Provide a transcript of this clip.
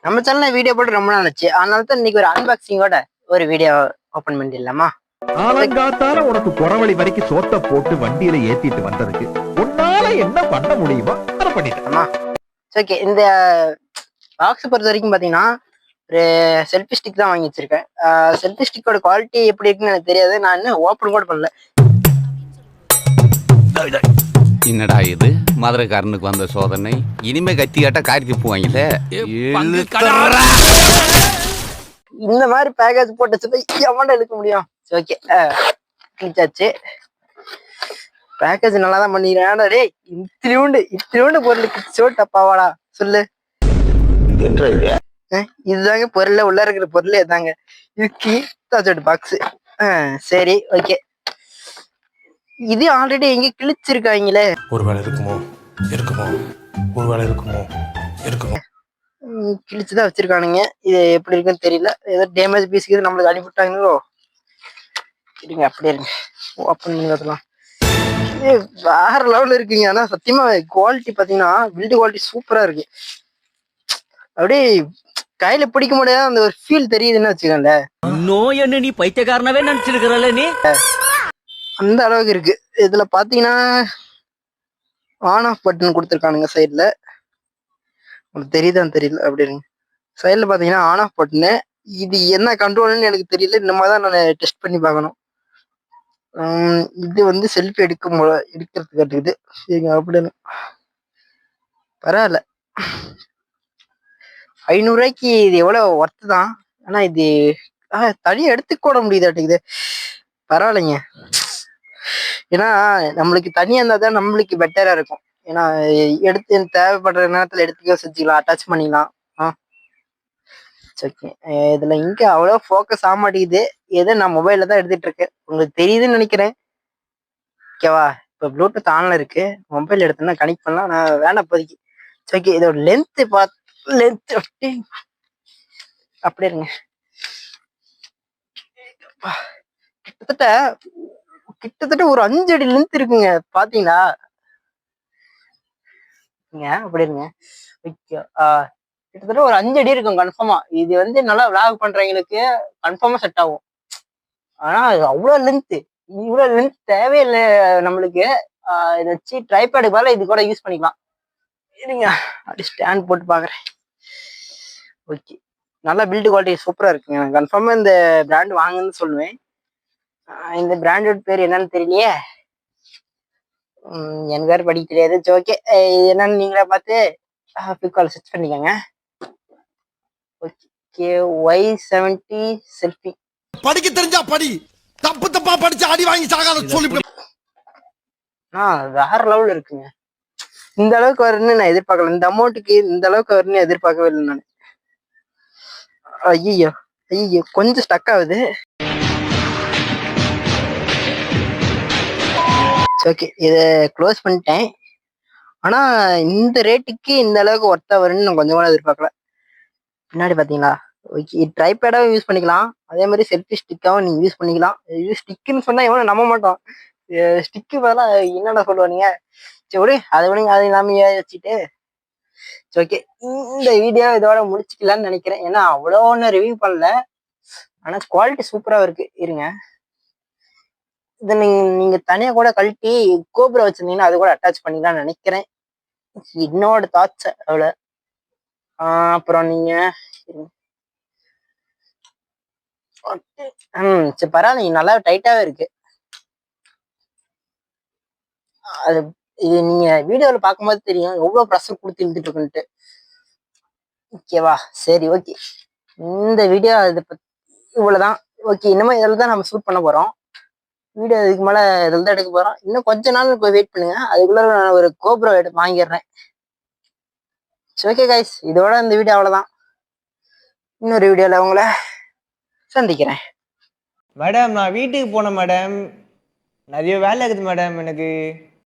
நம்ம சேனல்ல வீடியோ போட்டு ரொம்ப நாள் ஆச்சு. அதனால தான் இன்னைக்கு ஒரு அன்பாக்சிங்கோட ஒரு வீடியோ ஓபன் பண்ணிடலாமா? ஆலங்காத்தால உனக்கு குறவழி வரைக்கும் சோத்த போட்டு வண்டியில ஏத்திட்டு வந்ததுக்கு உன்னால என்ன பண்ண முடியுமோ அதை பண்ணிட்டேன். ஓகே, இந்த பாக்ஸ் பொறுத்த வரைக்கும் பாத்தீங்கன்னா ஒரு செல்ஃபி ஸ்டிக் தான் வாங்கி வச்சிருக்கேன். செல்ஃபி ஸ்டிக்கோட குவாலிட்டி எப்படி இருக்குன்னு எனக்கு தெரியாது. நான் இன்னும் ஓப்பன் கூட பண்ணல. என்னடா இது மதுரைக்காரனுக்கு வந்த சோதனை? இனிமே கத்தி காட்டா காரி திப்புவாங்களே. இந்த மாதிரி பேக்கேஜ் போட்டு வச்சு எவன்டா எடுக்க முடியும்? ஓகே, கிழிச்சாச்சு. பேக்கேஜ் நல்லா தான் பண்ணிடுறேன். டேய், இத்திரிவுண்டு பொருளுக்கு சோட்டப்பாவாடா சொல்லு. இதுதாங்க பொருள், உள்ள இருக்கிற பொருள் இதாங்க. இதுக்கு பாக்ஸ். சரி, ஓகே. இது ஆல்ரெடி எங்க கிழிச்சிருக்காங்களே. ஒருவேளை இருக்குமோ கிழிச்சுதான் வச்சிருக்கானுங்க. இது எப்படி இருக்குன்னு தெரியல. ஏதோ டேமேஜ் பீஸுக்கு நம்மளுக்கு அனுப்பிவிட்டாங்களோ. இருங்க, அப்படியே இருங்க, ஓப்பன் பண்ணி பார்க்கலாம். இது வேற லெவல்ல இருக்குங்க. ஆனா சத்தியமா குவாலிட்டி பாத்தீங்கன்னா பில்டு குவாலிட்டி சூப்பரா இருக்கு. அப்படியே கையில பிடிக்க முடியாத அந்த ஒரு ஃபீல் தெரியுதுன்னு வச்சுக்கோங்கள. நோய் என்ன நீ பைத்தியக்காரனவே நினைச்சிருக்கிறல்ல நீ. அந்த அளவுக்கு இருக்கு. இதுல பாத்தீங்கன்னா ஆன் ஆஃப் பட்டன் கொடுத்துருக்கானுங்க சைட்ல. உங்களுக்கு தெரியுதான்னு தெரியல. அப்படி இருங்க, சைட்ல பாத்தீங்கன்னா ஆன் ஆஃப் பட்டனு. இது என்ன கண்ட்ரோல்னு எனக்கு தெரியல. இந்த மாதிரி தான் நான் டெஸ்ட் பண்ணி பார்க்கணும். இது வந்து செல்ஃபி எடுக்கிறதுக்கு கட்டுக்குது. சரிங்க, அப்படின்னு பரவாயில்ல. 500 ரூபாய்க்கு இது எவ்வளவு ஒர்த்து தான். ஆனா இது தனியாக எடுத்துக்கூட முடியுதாட்டுக்குது. பரவாயில்லைங்க. ஏன்னா நம்மளுக்கு தனியாக இருந்தால் தான் நம்மளுக்கு பெட்டரா இருக்கும். ஏன்னா எடுத்து தேவைப்படுற நேரத்தில் எடுத்துக்க செஞ்சுக்கலாம், அட்டாச் பண்ணிக்கலாம். ஓகே, இதுல இங்க அவ்வளோ ஃபோக்கஸ் ஆக மாட்டேங்குது. ஏதோ நான் மொபைல்ல தான் எடுத்துட்டு இருக்கேன். உங்களுக்கு தெரியுதுன்னு நினைக்கிறேன். ஓகேவா? இப்போ ப்ளூடூத் ஆன்ல இருக்கு. மொபைல் எடுத்தோன்னா கனெக்ட் பண்ணலாம். நான் வேணாம் இப்போதைக்கு. ஓகே, இதோட லென்த் அப்படியே இருங்க. கிட்டத்தட்ட ஒரு 5 அடி லென்த் இருக்குங்க. பாத்தீங்களா? அப்படி இருங்க. கிட்டத்தட்ட ஒரு 5 அடி இருக்கும் கன்ஃபார்மா. இது வந்து நல்லா விளாக் பண்றவங்களுக்கு கன்ஃபார்மா செட் ஆகும். ஆனா அது அவ்வளவு லென்த். இவ்வளவு லென்த் தேவையில்லை நம்மளுக்கு. இதை வச்சு ட்ரைபேடுக்கு பதிலா இது கூட யூஸ் பண்ணிக்கலாம். இருங்க, அப்படி ஸ்டாண்ட் போட்டு பாக்குறேன். ஓகே, நல்லா பில்டு குவாலிட்டி சூப்பரா இருக்குங்க. நான் கன்ஃபார்மா இந்த பிராண்ட் வாங்குன்னு சொல்லுவேன். இந்த பிராண்டோட பேர் என்னன்னு தெரியலையே. எனக்கு வேறு படிக்க தெரியாது. ஓகே, இது என்னன்னு நீங்களே பார்த்து ஃபிளிப்கார்ட்ல சர்ச் பண்ணிக்கோங்க. Okay, Y70 selfie. படிக்க தெரிஞ்சா படி, தப்பா படிச்சு அடி வாங்கி சாகாத சொல்லி. வேற லெவல்ல இருக்குங்க. இந்த அளவுக்கு வரும்னு நான் எதிர்பார்க்கல. இந்த அமௌண்ட்டுக்கு இந்த அளவுக்கு வரும்னு எதிர்பார்க்கவே இல்லை நான். ஐயோ கொஞ்சம் ஸ்டக் ஆகுது. ஓகே, இதை க்ளோஸ் பண்ணிட்டேன். ஆனா இந்த ரேட்டுக்கு இந்த அளவுக்கு ஒர்த்தா வரும்னு நான் கொஞ்சம் கூட எதிர்பார்க்கல. பின்னாடி பாத்தீங்களா? ஓகே, ட்ரைபேடாவும் யூஸ் பண்ணிக்கலாம். அதே மாதிரி செல்ஃபி ஸ்டிக்காவும் நீங்க யூஸ் பண்ணிக்கலாம். இது ஸ்டிக்குன்னு சொன்னா எவனும் நம்ப மாட்டோம். ஸ்டிக்கு பதிலாக என்னடா சொல்லுவானுங்க. சரி, அதை விடுங்க, அதை இல்லாம வச்சுட்டு. ஓகே, இந்த வீடியோ இதோட முடிச்சுக்கலான்னு நினைக்கிறேன். ஏன்னா அவ்வளோ ஒன்றும் ரிவ்யூ பண்ணல. ஆனா குவாலிட்டி சூப்பரா இருக்கு. இருங்க, இதை நீங்க தனியா கூட கழட்டி கோபுரம் வச்சிருந்தீங்கன்னா அது கூட அட்டாச் பண்ணிக்கலாம்னு நினைக்கிறேன். என்னோட தாட்ஸ் அவ்வளோ. அப்புறம் நீங்க சரி, பரவாயில்ல, நல்லா டைட்டாவே இருக்கு. அது இது நீங்க வீடியோல பார்க்கும்போது தெரியும் எவ்வளவு ப்ரெஷர் கொடுத்து இழுத்துட்டு இருக்குன்ட்டு. ஓகேவா? சரி, ஓகே, இந்த வீடியோ இவ்வளவுதான். ஓகே, இனிமே இதில் தான் நம்ம ஷூட் பண்ண போறோம். வீடியோ இதுக்கு மேல இதில் தான் எடுக்க போறோம். இன்னும் கொஞ்ச நாள் வெயிட் பண்ணுங்க. அதுக்குள்ள நான் ஒரு கோப்ரோ வாங்கிடுறேன். ஓகே கைஸ், இதோட இந்த வீடியோ அவ்வளவுதான். இன்னொரு வீடியோல உங்களை சந்திக்கிறேன். மேடம், நான் வீட்டுக்கு போனேன் மேடம். நிறைய வேலை இருக்குது மேடம் எனக்கு.